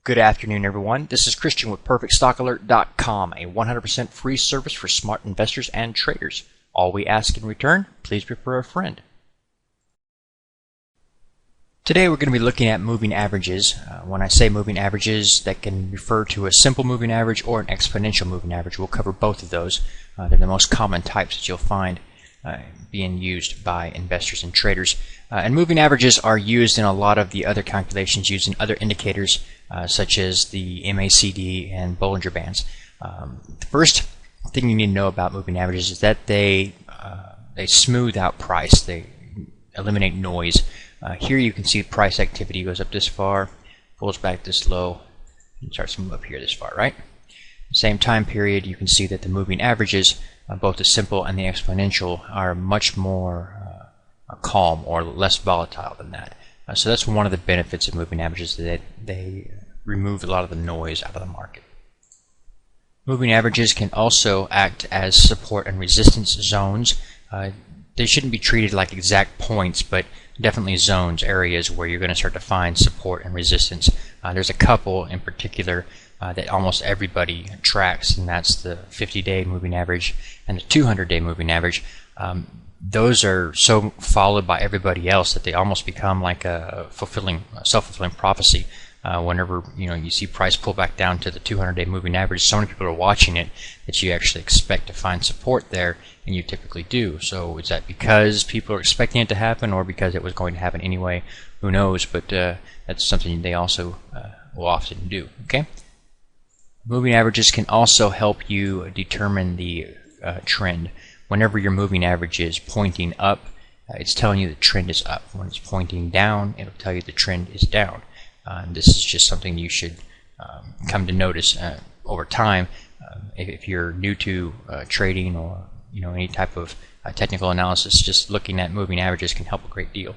Good afternoon, everyone. This is Christian with PerfectStockAlert.com, a 100% free service for smart investors and traders. All we ask in return, please refer a friend. Today we're going to be looking at moving averages. When I say moving averages, that can refer to a simple moving average or an exponential moving average. We'll cover both of those. They're the most common types that you'll find being used by investors and traders. And moving averages are used in a lot of the other calculations used in other indicators such as the MACD and Bollinger Bands. The first thing you need to know about moving averages is that they smooth out price. They eliminate noise. Here you can see price activity goes up this far, pulls back this low, and starts to move up here this far, right? Same time period, you can see that the moving averages, both the simple and the exponential, are much more calm or less volatile than that. So that's one of the benefits of moving averages, that they remove a lot of the noise out of the market. Moving averages can also act as support and resistance zones. They shouldn't be treated like exact points, but definitely zones, areas where you're going to start to find support and resistance. There's a couple in particular that almost everybody tracks, and that's the 50-day moving average and the 200-day moving average. Those are so followed by everybody else that they almost become like a self-fulfilling prophecy. Whenever you see price pull back down to the 200-day moving average, so many people are watching it that you actually expect to find support there, and you typically do. So is that because people are expecting it to happen, or because it was going to happen anyway? Who knows? But that's something they also will often do. Okay. Moving averages can also help you determine the trend. Whenever your moving average is pointing up, it's telling you the trend is up. When it's pointing down, it'll tell you the trend is down. This is just something you should come to notice over time. If you're new to trading or any type of technical analysis, just looking at moving averages can help a great deal.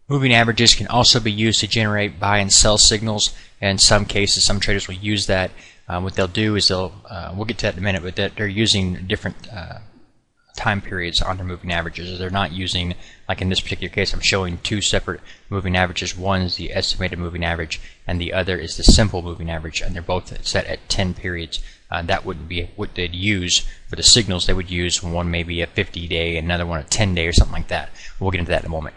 Moving averages can also be used to generate buy and sell signals. In some cases, some traders will use that. What they'll do is we'll get to that in a minute, but that they're using different time periods on their moving averages. They're not using, like in this particular case, I'm showing two separate moving averages. One is the estimated moving average, and the other is the simple moving average, and they're both set at 10 periods. That wouldn't be what they'd use for the signals. They would use one maybe a 50-day, another one a 10-day, or something like that. We'll get into that in a moment.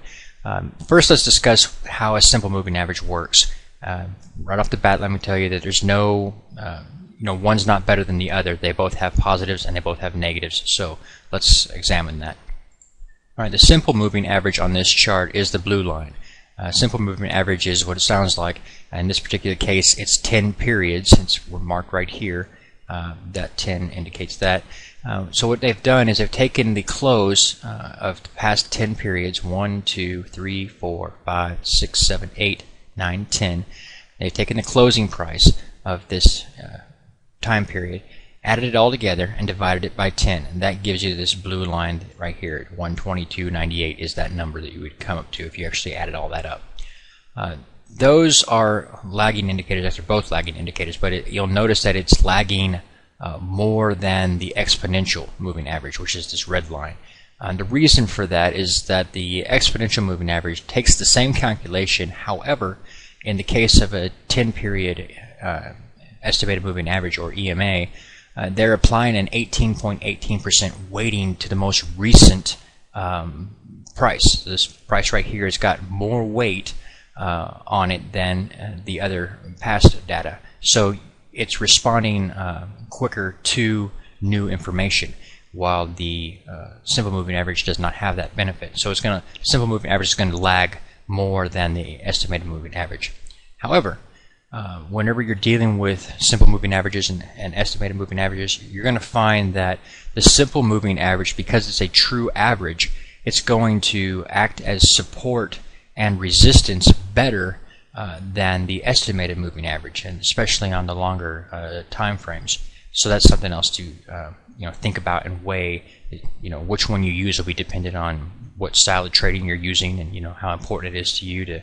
First, let's discuss how a simple moving average works. Right off the bat, let me tell you that there's no, one's not better than the other. They both have positives and they both have negatives. So let's examine that. All right, the simple moving average on this chart is the blue line. Simple moving average is what it sounds like. In this particular case, it's 10 periods. It's marked right here. That 10 indicates that. So what they've done is they've taken the close of the past 10 periods, 1, 2, 3, 4, 5, 6, 7, 8, 9, 10. They've taken the closing price of this time period, added it all together, and divided it by 10. And that gives you this blue line right here. 122.98 is that number that you would come up to if you actually added all that up. Those are lagging indicators. They're both lagging indicators, but you'll notice that it's lagging more than the exponential moving average, which is this red line. The reason for that is that the exponential moving average takes the same calculation. However, in the case of a 10-period estimated moving average, or EMA, they're applying an 18.18% weighting to the most recent price. This price right here has got more weight on it than the other past data. So it's responding quicker to new information, while the simple moving average does not have that benefit. So simple moving average is going to lag more than the estimated moving average. However, whenever you're dealing with simple moving averages and estimated moving averages, you're going to find that the simple moving average, because it's a true average, it's going to act as support and resistance better than the estimated moving average, and especially on the longer time frames. So that's something else to think about and weigh. Which one you use will be dependent on what style of trading you're using, and how important it is to you to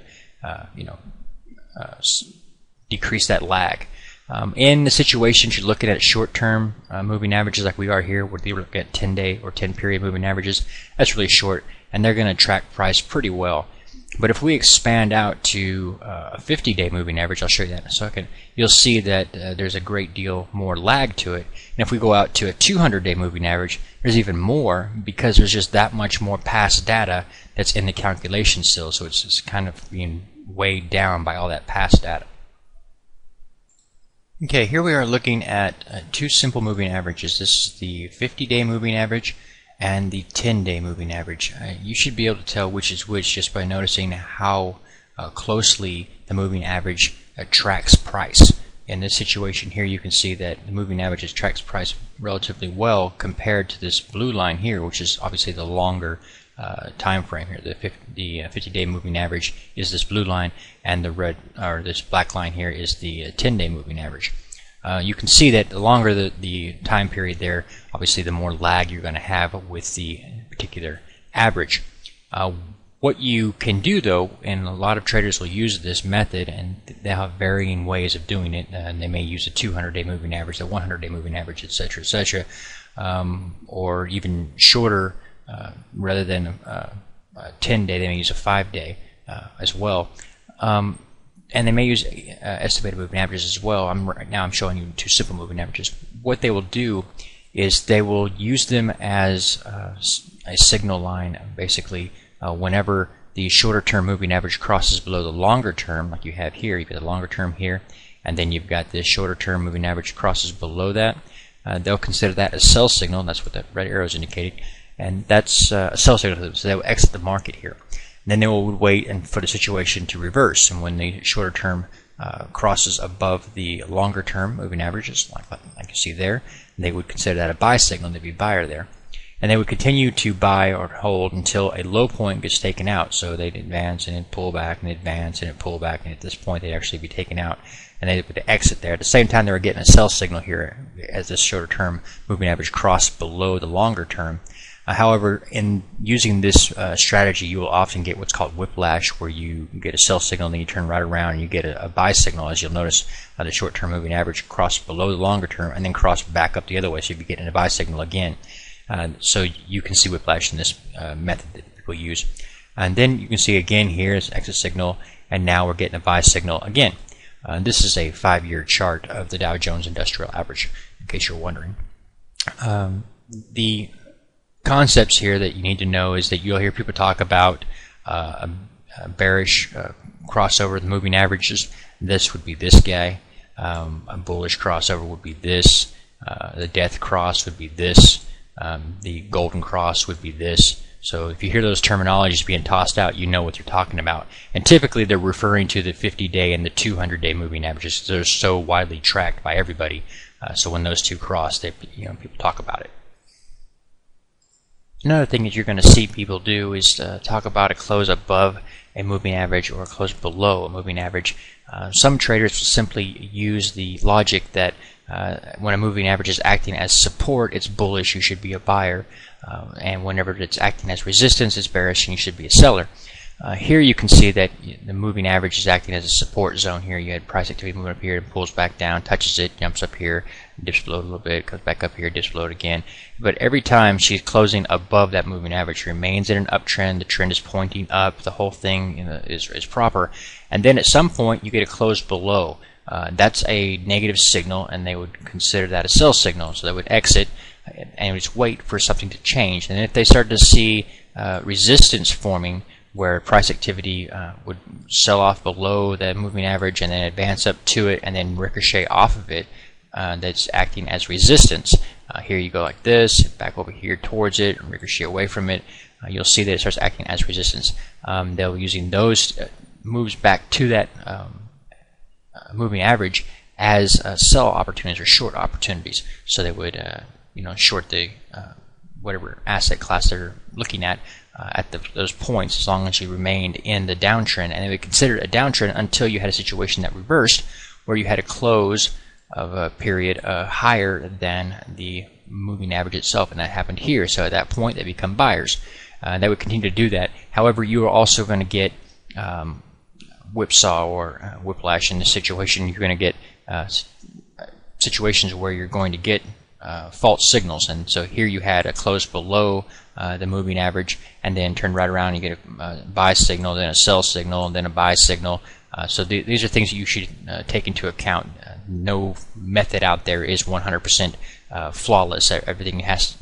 decrease that lag. In the situation, you're looking at short-term moving averages like we are here, where we're looking at 10-day or 10-period moving averages. That's really short, and they're going to track price pretty well. But if we expand out to a 50-day moving average, I'll show you that in a second, you'll see that there's a great deal more lag to it. And if we go out to a 200-day moving average, there's even more, because there's just that much more past data that's in the calculation still. So it's kind of being weighed down by all that past data. Okay, here we are looking at two simple moving averages. This is the 50-day moving average and the 10-day moving average. You should be able to tell which is which just by noticing how closely the moving average tracks price. In this situation here, you can see that the moving average tracks price relatively well compared to this blue line here, which is obviously the longer time frame here. The 50-day moving average is this blue line, and the red, or this black line here, is the 10-day moving average. You can see that the longer the time period there, obviously the more lag you're going to have with the particular average. What you can do though, and a lot of traders will use this method, and they have varying ways of doing it, and they may use a 200-day moving average, a 100-day moving average, etc., etc., or even shorter, rather than a 10-day, they may use a 5-day as well. And they may use estimated moving averages as well. Right now I'm showing you two simple moving averages. What they will do is they will use them as a signal line, basically, whenever the shorter term moving average crosses below the longer term, like you have here. You've got the longer term here, and then you've got this shorter term moving average crosses below that. They'll consider that a sell signal, and that's what that red arrow is indicating. And that's a sell signal, so they will exit the market here. Then they will wait and for the situation to reverse, and when the shorter term crosses above the longer term moving averages, like you see there, they would consider that a buy signal, and they'd be buyer there. And they would continue to buy or hold until a low point gets taken out. So they'd advance and then pull back and advance and then pull back, and at this point they'd actually be taken out, and they would exit there. At the same time, they were getting a sell signal here as this shorter term moving average crossed below the longer term. However, in using this strategy, you will often get what's called whiplash, where you get a sell signal and then you turn right around and you get a buy signal. As you'll notice, the short-term moving average crossed below the longer term and then crossed back up the other way, so you'll be getting a buy signal again. So you can see whiplash in this method that people use. And then you can see again here is exit signal, and now we're getting a buy signal again. This is a 5-year chart of the Dow Jones Industrial Average, in case you're wondering. The concepts here that you need to know is that you'll hear people talk about a bearish crossover of the moving averages. This would be this guy. A bullish crossover would be this. The death cross would be this. The golden cross would be this. So if you hear those terminologies being tossed out, you know what they're talking about. And typically they're referring to the 50-day and the 200-day moving averages. They're so widely tracked by everybody. So when those two cross, people talk about it. Another thing that you're going to see people do is talk about a close above a moving average or a close below a moving average. Some traders will simply use the logic that when a moving average is acting as support, it's bullish, you should be a buyer. And whenever it's acting as resistance, it's bearish, and you should be a seller. Here you can see that the moving average is acting as a support zone here. You had price activity moving up here, and pulls back down, touches it, jumps up here, dips below a little bit, goes back up here, dips below it again. But every time she's closing above that moving average, remains in an uptrend, the trend is pointing up, the whole thing is proper. And then at some point you get a close below. That's a negative signal, and they would consider that a sell signal. So they would exit and just wait for something to change. And if they start to see resistance forming, where price activity would sell off below the moving average and then advance up to it and then ricochet off of it, that's acting as resistance. Here you go like this, back over here towards it, and ricochet away from it. You'll see that it starts acting as resistance. They'll be using those moves back to that moving average as sell opportunities or short opportunities. So they would short the whatever asset class they're looking at those points, as long as you remained in the downtrend. And they would consider it a downtrend until you had a situation that reversed, where you had a close of a period higher than the moving average itself, and that happened here. So at that point they become buyers. They would continue to do that. However, you are also going to get whipsaw or whiplash in this situation. You're going to get situations where you're going to get false signals. And so here you had a close below the moving average, and then turn right around and you get a buy signal, then a sell signal, and then a buy signal. So these are things that you should take into account. No method out there is 100% flawless. Everything has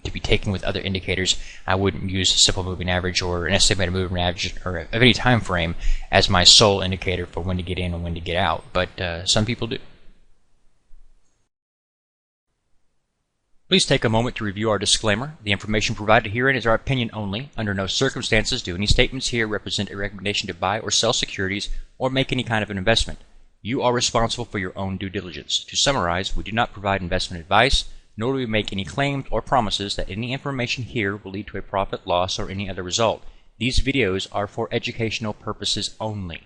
to be taken with other indicators. I wouldn't use a simple moving average or an estimated moving average or of any time frame as my sole indicator for when to get in and when to get out, but some people do. Please take a moment to review our disclaimer. The information provided herein is our opinion only. Under no circumstances do any statements here represent a recommendation to buy or sell securities or make any kind of an investment. You are responsible for your own due diligence. To summarize, we do not provide investment advice, nor do we make any claims or promises that any information here will lead to a profit, loss, or any other result. These videos are for educational purposes only.